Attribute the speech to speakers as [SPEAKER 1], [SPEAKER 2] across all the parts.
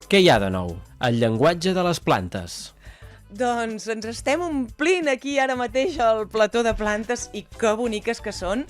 [SPEAKER 1] Què hi ha de nou? El llenguatge de les plantes.
[SPEAKER 2] Doncs ens estem omplint aquí ara mateix el plató de plantes i que boniques que són.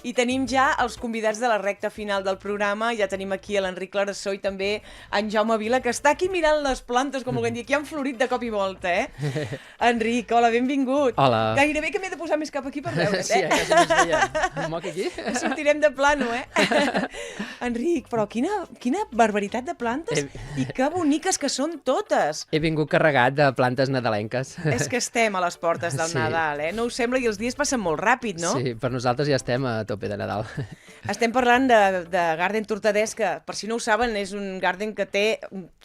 [SPEAKER 2] I tenim ja els convidats de la recta final del programa. Ja tenim aquí a l'Enric Clarasó i també en Jaume Vila, que està aquí mirant les plantes, com volguem dir, que han florit de cop i volta, eh? Enric, hola, benvingut.
[SPEAKER 1] Hola.
[SPEAKER 2] Gairebé que m'he de posar més cap aquí per veure't,
[SPEAKER 3] Sí, quasi no es veia. Un moc aquí.
[SPEAKER 2] Sortirem de plano, eh? Enric, però quina barbaritat de plantes i que boniques que són totes.
[SPEAKER 3] He vingut carregat de plantes nadalenques.
[SPEAKER 2] És que estem a les portes del
[SPEAKER 3] Sí.
[SPEAKER 2] Nadal, eh? No us sembla? I els dies passen molt ràpid, no?
[SPEAKER 3] Sí, per nosaltres ja estem a tope de Nadal.
[SPEAKER 2] Estem parlant de Garden Tortadès, que, per si no ho saben, és un garden que té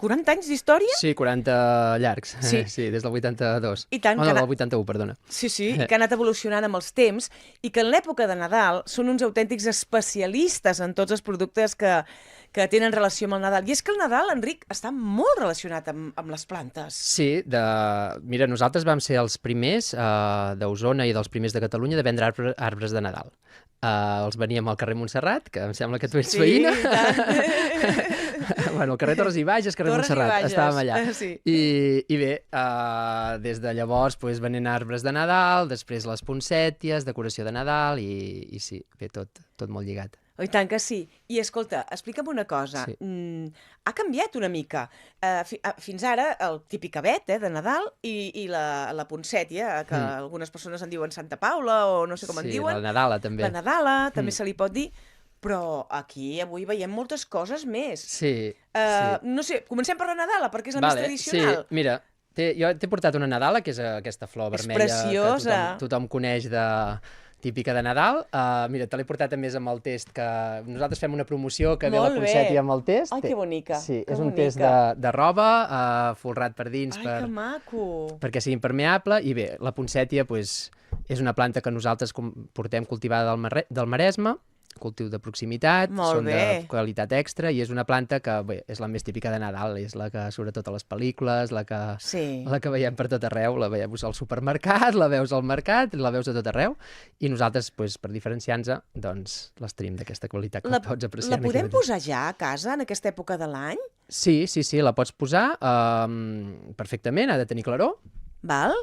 [SPEAKER 2] 40 anys d'història.
[SPEAKER 3] Sí, 40 llargs.
[SPEAKER 2] Sí.
[SPEAKER 3] Sí, des del 82.
[SPEAKER 2] I tant,
[SPEAKER 3] Oh,
[SPEAKER 2] que
[SPEAKER 3] no, del 81, perdona.
[SPEAKER 2] Sí, que ha anat evolucionant amb els temps i que en l'època de Nadal són uns autèntics especialistes en tots els productes que tenen relació amb el Nadal. I és que el Nadal, Enric, està molt relacionat amb les plantes.
[SPEAKER 3] Sí, mira, nosaltres vam ser els primers d'Osona i dels primers de Catalunya de vendre arbres de Nadal. Els veníem al carrer Montserrat, que em sembla que tu ets veïna.
[SPEAKER 2] Sí, i tant.
[SPEAKER 3] Bueno, el carrer Torres i Bages, carrer
[SPEAKER 2] Torres i
[SPEAKER 3] Montserrat,
[SPEAKER 2] Bages,
[SPEAKER 3] estàvem allà.
[SPEAKER 2] sí.
[SPEAKER 3] I bé, des de llavors pues, venent arbres de Nadal, després les poncèties, decoració de Nadal i sí, bé, tot molt lligat.
[SPEAKER 2] Oh, i tant que sí. I escolta, explica'm una cosa.
[SPEAKER 3] Sí.
[SPEAKER 2] Ha canviat una mica. Fins ara, el típic avet de Nadal i la poncètia, que algunes persones en diuen Santa Paula o no sé com en diuen.
[SPEAKER 3] Sí, la Nadala també.
[SPEAKER 2] La Nadala, també se li pot dir. Però aquí avui veiem moltes coses més.
[SPEAKER 3] Sí,
[SPEAKER 2] No sé, comencem per la Nadala, perquè és la més tradicional.
[SPEAKER 3] Sí, mira, jo t'he portat una Nadala, que és aquesta flor
[SPEAKER 2] És
[SPEAKER 3] vermella
[SPEAKER 2] preciosa.
[SPEAKER 3] que tothom coneix típica de Nadal. Mira, te l'he portat a més amb el test, que nosaltres fem una promoció que ve la
[SPEAKER 2] Molt bé.
[SPEAKER 3] poncètia amb el test.
[SPEAKER 2] Ai, que bonica.
[SPEAKER 3] Sí,
[SPEAKER 2] que
[SPEAKER 3] és un
[SPEAKER 2] bonica.
[SPEAKER 3] test de roba, folrat per dins,
[SPEAKER 2] Ai, que maco.
[SPEAKER 3] perquè sigui impermeable, i bé, la poncètia pues, és una planta que nosaltres portem cultivada del Maresme, cultiu de proximitat,
[SPEAKER 2] Molt
[SPEAKER 3] són
[SPEAKER 2] bé.
[SPEAKER 3] de qualitat extra, i és una planta que bé, és la més típica de Nadal, és la que surt a totes les pel·lícules, la que veiem per tot arreu, la veiem al supermercat, la veus al mercat, la veus a tot arreu, i nosaltres, pues, per diferenciar-nos, doncs, les tenim d'aquesta qualitat que pots apreciar.
[SPEAKER 2] La podem posar ja a casa en aquesta època de l'any?
[SPEAKER 3] Sí, la pots posar perfectament, ha de tenir claror.
[SPEAKER 2] Val?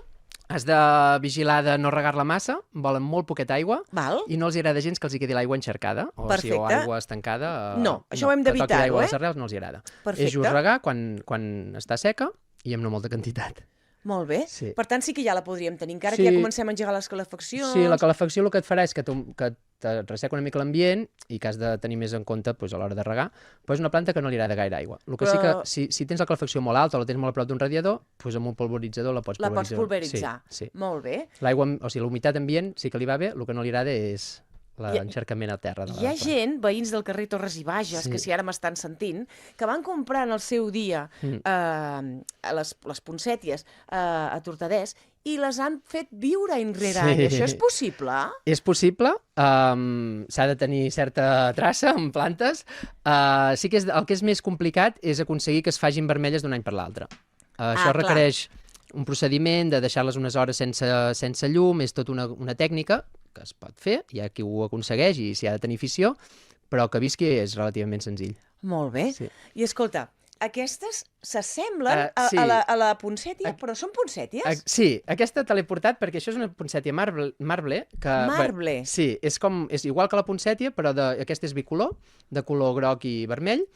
[SPEAKER 3] Has de vigilar de no regar-la massa, volen molt poqueta aigua,
[SPEAKER 2] Val?
[SPEAKER 3] i no els agrada gens que els hi quedi l'aigua encharcada, o
[SPEAKER 2] Perfecte.
[SPEAKER 3] aigua estancada.
[SPEAKER 2] No, això ho hem d'evitar,
[SPEAKER 3] que toqui l'aigua
[SPEAKER 2] eh?
[SPEAKER 3] a les arrels no els hi agrada.
[SPEAKER 2] Perfecte.
[SPEAKER 3] És just regar quan està seca i amb no molta quantitat.
[SPEAKER 2] Molt bé.
[SPEAKER 3] Sí.
[SPEAKER 2] Per tant, sí que ja la podríem tenir, encara
[SPEAKER 3] Sí.
[SPEAKER 2] que ja comencem a engegar les calefaccions.
[SPEAKER 3] Sí, la calefacció el que et farà és que te resseca una mica l'ambient i que has de tenir més en compte pues, a l'hora de regar, però és una planta que no li agrada gaire aigua. El que sí que, si tens la calefacció molt alta o la tens molt a prop d'un radiador, pues amb un polvoritzador la pots
[SPEAKER 2] pulveritzar.
[SPEAKER 3] Sí.
[SPEAKER 2] Molt bé.
[SPEAKER 3] L'aigua, o sigui, l'humitat ambient sí que li va bé, el que no li agrada és l'enxercament a terra.
[SPEAKER 2] Hi ha gent, veïns del carrer Torres i Bages, que si ara m'estan sentint, que van comprar en el seu dia les poncèties a Tortadès i les han fet viure any rere any. Això és possible?
[SPEAKER 3] És possible, s'ha de tenir certa traça en plantes. Sí que el que és més complicat és aconseguir que es facin vermelles d'un any per l'altre. Això requereix un procediment de deixar-les unes hores sense llum, és tota una tècnica que es pot fer, hi ha qui ho aconsegueix i s'hi ha de tenir afició, però que visqui és relativament senzill.
[SPEAKER 2] Molt bé.
[SPEAKER 3] Sí.
[SPEAKER 2] I escolta, aquestes s'assemblen
[SPEAKER 3] sí.
[SPEAKER 2] a la poncètia, però són poncèties?
[SPEAKER 3] Sí, aquesta te l'he portat perquè això és una poncètia marble.
[SPEAKER 2] Marble?
[SPEAKER 3] Sí, és igual que la poncètia, però aquesta és bicolor, de color groc i vermell,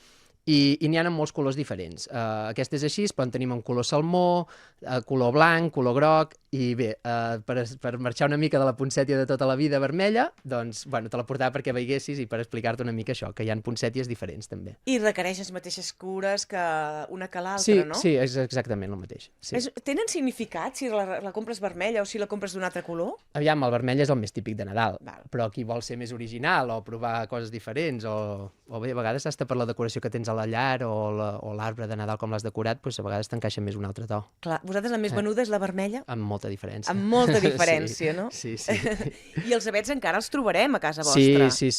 [SPEAKER 3] i n'hi ha en molts colors diferents. Aquesta és així, però en tenim en color salmó, color blanc, color groc, i bé, per marxar una mica de la poncètia de tota la vida vermella, doncs, bueno, te la portava perquè veiessis i per explicar-te una mica això, que hi ha poncèties diferents també.
[SPEAKER 2] I requereix les mateixes cures que una que l'altra,
[SPEAKER 3] Sí,
[SPEAKER 2] no?
[SPEAKER 3] sí, és exactament el mateix. Sí.
[SPEAKER 2] Tenen significat si la compres vermella o si la compres d'un altre color?
[SPEAKER 3] Aviam, el vermell és el més típic de Nadal,
[SPEAKER 2] Val.
[SPEAKER 3] però qui vol ser més original o provar coses diferents, o bé, a vegades hasta per la decoració que tens a la llar o l'arbre de Nadal com l'has decorat, doncs a vegades t'encaixa més un altre to.
[SPEAKER 2] Clar, vosaltres la més venuda és la vermella?
[SPEAKER 3] Amb molta diferència.
[SPEAKER 2] Amb molta diferència, no?
[SPEAKER 3] Sí.
[SPEAKER 2] I els avets encara els trobarem a casa vostra?
[SPEAKER 3] Sí.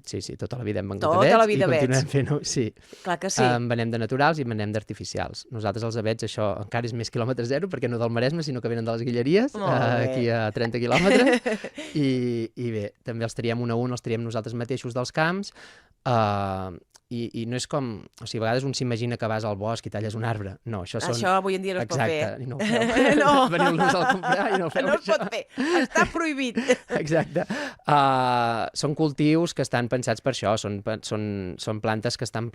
[SPEAKER 3] Sí, tota la vida hem vengut
[SPEAKER 2] Tota
[SPEAKER 3] avets
[SPEAKER 2] la vida
[SPEAKER 3] i continuem
[SPEAKER 2] avets.
[SPEAKER 3] fent-ho, sí.
[SPEAKER 2] Clar que sí.
[SPEAKER 3] En venem de naturals i en venem d'artificials. Nosaltres els avets, això encara és més quilòmetre zero, perquè no del Maresme, sinó que venen de les Guilleries, aquí a 30 quilòmetres. I bé, també els triem un a un, els triem nosaltres mateixos dels camps, i no és com... O sigui, a vegades un s'imagina que vas al bosc i talles un arbre. No, això són...
[SPEAKER 2] Això avui en dia no es pot fer.
[SPEAKER 3] Exacte, i no ho feu.
[SPEAKER 2] No.
[SPEAKER 3] Veniu-nos a comprar i no ho feu,
[SPEAKER 2] No es
[SPEAKER 3] això.
[SPEAKER 2] pot fer, està prohibit.
[SPEAKER 3] Exacte. Són cultius que estan pensats per això, són plantes que estan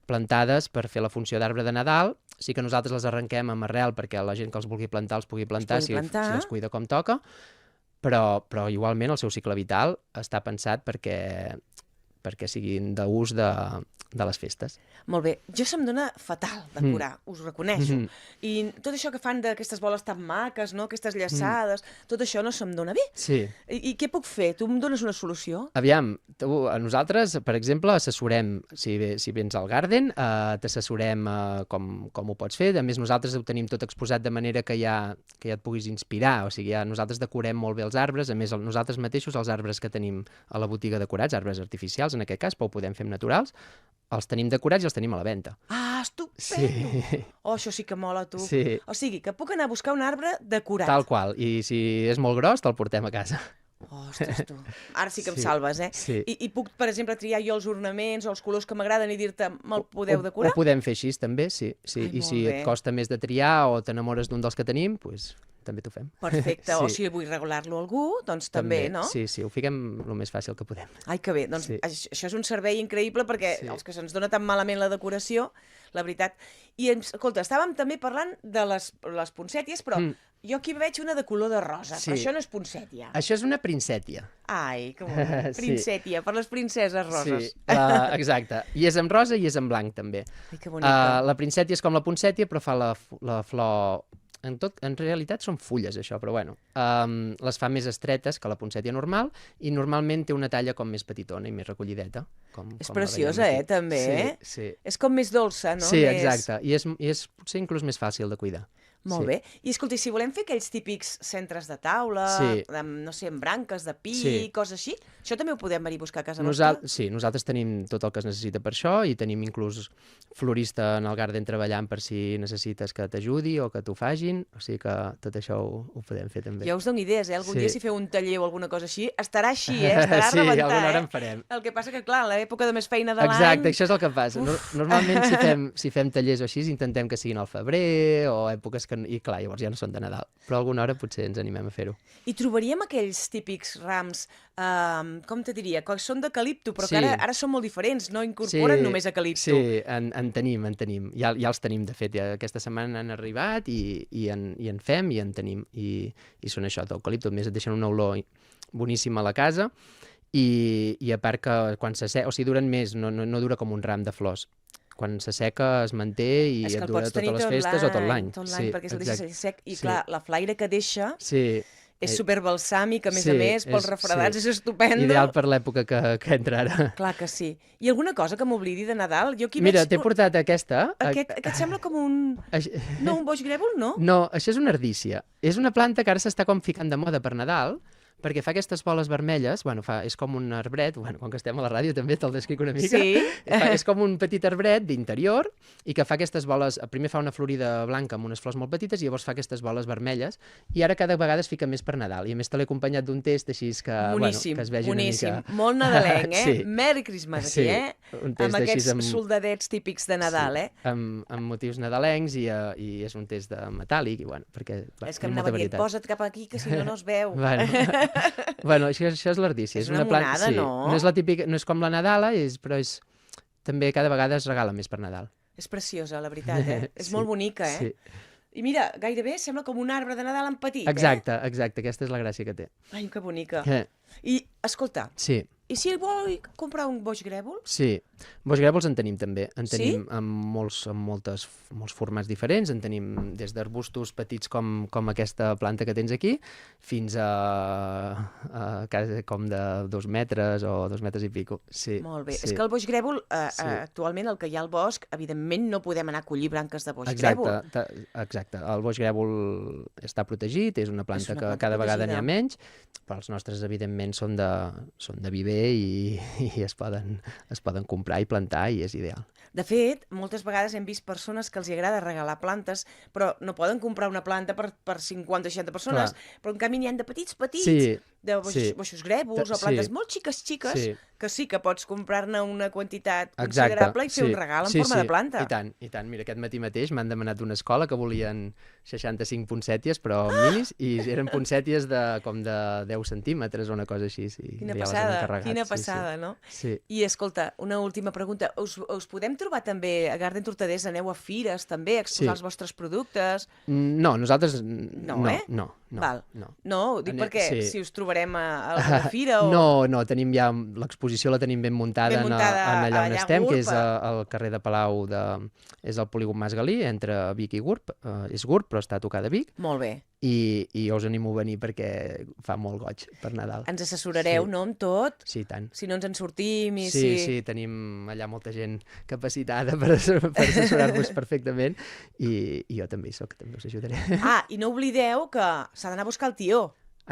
[SPEAKER 3] plantades per fer la funció d'arbre de Nadal. Sí que nosaltres les arrenquem amb arrel perquè la gent que els vulgui plantar els pugui plantar, si les cuida com toca, però igualment el seu cicle vital està pensat perquè siguin d'ús de les festes.
[SPEAKER 2] Molt bé. Jo se'm dona fatal decorar, us ho reconeixo. I tot això que fan d'aquestes boles tan maques, no? Aquestes llaçades, tot això no se'm dona bé.
[SPEAKER 3] Sí.
[SPEAKER 2] I què puc fer? Tu em dones una solució?
[SPEAKER 3] Aviam, nosaltres, per exemple, assessorem, si vens al Garden, t'assessorem com ho pots fer. A més, nosaltres ho tenim tot exposat de manera que ja et puguis inspirar. O sigui, nosaltres decorem molt bé els arbres. A més, nosaltres mateixos, els arbres que tenim a la botiga decorats, arbres artificials, en aquest cas, però ho podem fer naturals, els tenim decorats i els tenim a la venda.
[SPEAKER 2] Ah, estupendo!
[SPEAKER 3] Sí.
[SPEAKER 2] Oh, això sí que mola, tu.
[SPEAKER 3] Sí.
[SPEAKER 2] O sigui, que puc anar a buscar un arbre decorat.
[SPEAKER 3] Tal qual. I si és molt gros, te'l portem a casa.
[SPEAKER 2] Ostres, tu. Ara sí que em salves, eh?
[SPEAKER 3] Sí.
[SPEAKER 2] I puc, per exemple, triar jo els ornaments o els colors que m'agraden i dir-te, me'l podeu decorar?
[SPEAKER 3] Ho podem fer així, també, sí.
[SPEAKER 2] Ai,
[SPEAKER 3] I si
[SPEAKER 2] molt bé.
[SPEAKER 3] et costa més de triar o t'enamores d'un dels que tenim, doncs també t'ho fem.
[SPEAKER 2] Perfecte. O si vull regular-lo a algú, doncs també, no?
[SPEAKER 3] Sí, ho fiquem el més fàcil que podem.
[SPEAKER 2] Ai, que bé. Doncs
[SPEAKER 3] Sí.
[SPEAKER 2] això és un servei increïble perquè els que se'ns dona tan malament la decoració, la veritat. I, escolta, estàvem també parlant de les poncèties, però jo aquí veig una de color de rosa, però això no és poncètia.
[SPEAKER 3] Això és una princètia.
[SPEAKER 2] Ai, que bonic. Princètia, per les princeses roses.
[SPEAKER 3] Sí, exacte. I és en rosa i és en blanc, també.
[SPEAKER 2] Ai, que bonica.
[SPEAKER 3] La princètia és com la poncètia, però fa la flor... En realitat són fulles, això, però bueno. Les fa més estretes que la poncètia normal i normalment té una talla com més petitona i més recollideta.
[SPEAKER 2] És preciosa, també, eh?
[SPEAKER 3] Sí.
[SPEAKER 2] És com més dolça, no?
[SPEAKER 3] Sí, exacte. I és potser inclús més fàcil de cuidar.
[SPEAKER 2] Molt bé. I escolti, si volem fer aquells típics centres de taula, no sé, amb branques de pi, coses així, això també ho podem venir a buscar a casa vostra?
[SPEAKER 3] Sí, nosaltres tenim tot el que es necessita per això i tenim inclús florista en el Garden treballant per si necessites que t'ajudi o que t'ho fagin, o sigui que tot això ho podem fer també.
[SPEAKER 2] Jo us dono idees, eh? Algun dia si feu un taller o alguna cosa així, estarà així, estarà a rebentar,
[SPEAKER 3] Sí, alguna hora en farem.
[SPEAKER 2] El que passa que, clar, a l'època de més feina de l'any...
[SPEAKER 3] Exacte, això és el que passa. Normalment si fem tallers o així, intentem que siguin al febrer o èpoques que... I clar, llavors ja no són de Nadal, però alguna hora potser ens animem a fer-ho.
[SPEAKER 2] I trobaríem aquells típics rams, com te diria, que són d'eucalipto, però que ara són molt diferents, no incorporen només eucalipto.
[SPEAKER 3] Sí, en tenim. Ja els tenim, de fet. Aquesta setmana han arribat i en fem i en tenim. I són això, d'eucalipto. A més, et deixen una olor boníssima a la casa i a part que quan s'asseca, o sigui, duren més, no dura com un ram de flors. Quan s'asseca es manté i et dura totes les festes o tot l'any.
[SPEAKER 2] Tot l'any, perquè se'l deixa sec. I clar, la flaire que deixa és superbalsàmic, a més a més, pels refredats és estupendo.
[SPEAKER 3] Ideal per l'època que entra ara.
[SPEAKER 2] Clar que sí. I alguna cosa que m'oblidi de Nadal?
[SPEAKER 3] Mira, t'he portat aquesta.
[SPEAKER 2] Aquest sembla com un... No, un boix grèvol, no?
[SPEAKER 3] No, això és una ardícia. És una planta que ara s'està com ficant de moda per Nadal, perquè fa aquestes boles vermelles, és com un arbret, com que estem a la ràdio també te'l descric una mica, és com un petit arbret d'interior i que fa aquestes boles, primer fa una florida blanca amb unes flors molt petites i llavors fa aquestes boles vermelles i ara cada vegada es fica més per Nadal i a més te l'he acompanyat d'un test així que, que es vegi una mica...
[SPEAKER 2] Molt nadalenc, eh? Sí. Merry Christmas aquí,
[SPEAKER 3] un test
[SPEAKER 2] amb aquests soldadets típics de Nadal,
[SPEAKER 3] amb motius nadalencs i és un test de metàl·lic i perquè
[SPEAKER 2] és que em anava dient, posa't cap aquí que si no es veu.
[SPEAKER 3] Bueno, això és l'ardícia.
[SPEAKER 2] És una monada, no?
[SPEAKER 3] No és la típica, no és com la Nadala, però també cada vegada es regala més per Nadal.
[SPEAKER 2] És preciosa, la veritat, eh? És molt bonica, eh? Sí. I mira, gairebé sembla com un arbre de Nadal en petit,
[SPEAKER 3] exacte, aquesta és la gràcia que té.
[SPEAKER 2] Ai, que bonica. I, escolta, i si vol comprar un boix grèvol?
[SPEAKER 3] Sí, boix grèvols en tenim també. En tenim amb molts formats diferents. En tenim des d'arbustos petits com aquesta planta que tens aquí, fins a com de 2 metres o 2 metres i pico. Sí,
[SPEAKER 2] molt bé. És que el boix grèvol, actualment el que hi ha al bosc, evidentment no podem anar a collir branques de boix grèvol.
[SPEAKER 3] Exacte. El boix grèvol està protegit, és una planta que cada vegada n'hi ha menys, però els nostres, evidentment, són de viver i es poden comprar i plantar i és ideal.
[SPEAKER 2] De fet, moltes vegades hem vist persones que els agrada regalar plantes, però no poden comprar una planta per 50 o 60 persones, però en canvi n'hi ha de petits, de boixos grèvols o plantes molt xiques, que sí que pots comprar-ne una quantitat considerable i fer un regal en forma de planta.
[SPEAKER 3] I tant. Mira, aquest matí mateix m'han demanat d'una escola que volien 65 poncèties, però minis, i eren poncèties com de 10 centímetres o una cosa així.
[SPEAKER 2] Quina passada, no?
[SPEAKER 3] Sí.
[SPEAKER 2] I escolta, una última pregunta. Us podem trobar també a Garden Tortaders? Aneu a fires també a exposar els vostres productes?
[SPEAKER 3] No, nosaltres
[SPEAKER 2] no. Val. No, ho dic perquè si us trobarem a alguna fira o...
[SPEAKER 3] No, tenim ja l'exposició la tenim ben muntada allà on estem, que és al carrer de Palau, és al polígon Mas Galí, entre Vic i Gurb. És Gurb, però està tocada a Vic.
[SPEAKER 2] Molt bé.
[SPEAKER 3] I jo us animo a venir perquè fa molt goig per Nadal.
[SPEAKER 2] Ens assessorareu, no?, amb tot?
[SPEAKER 3] Sí, tant.
[SPEAKER 2] Si no ens en sortim i
[SPEAKER 3] Sí, tenim allà molta gent capacitada per assessorar-vos perfectament i jo també hi soc, també us ajudaré.
[SPEAKER 2] I no oblideu que s'ha d'anar a buscar el tió.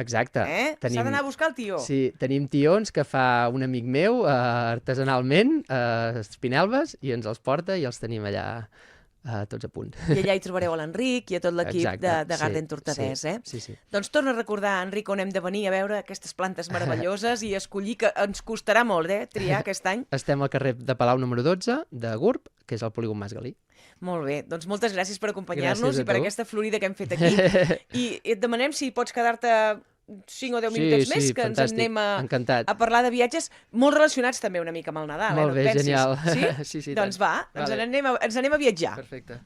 [SPEAKER 3] Exacte.
[SPEAKER 2] S'ha d'anar a buscar el tió.
[SPEAKER 3] Sí, tenim tions que fa un amic meu artesanalment, a Espinelves, i ens els porta i els tenim allà tots a punt.
[SPEAKER 2] I allà hi trobareu l'Enric i a tot l'equip de Garden Tortaders,
[SPEAKER 3] Sí.
[SPEAKER 2] Doncs torna a recordar, Enric, on hem de venir a veure aquestes plantes meravelloses i escollir, que ens costarà molt, triar aquest any.
[SPEAKER 3] Estem al carrer de Palau número 12, de Gurb, que és el polígon Mas Galí.
[SPEAKER 2] Molt bé, doncs moltes gràcies per acompanyar-nos i per aquesta florida que hem fet aquí. I et demanem si pots quedar-te 5 o 10 minutets més, que ens anem a parlar de viatges molt relacionats també una mica amb el Nadal.
[SPEAKER 3] Molt bé, genial.
[SPEAKER 2] Sí? Doncs va, ens anem a viatjar.
[SPEAKER 3] Perfecte.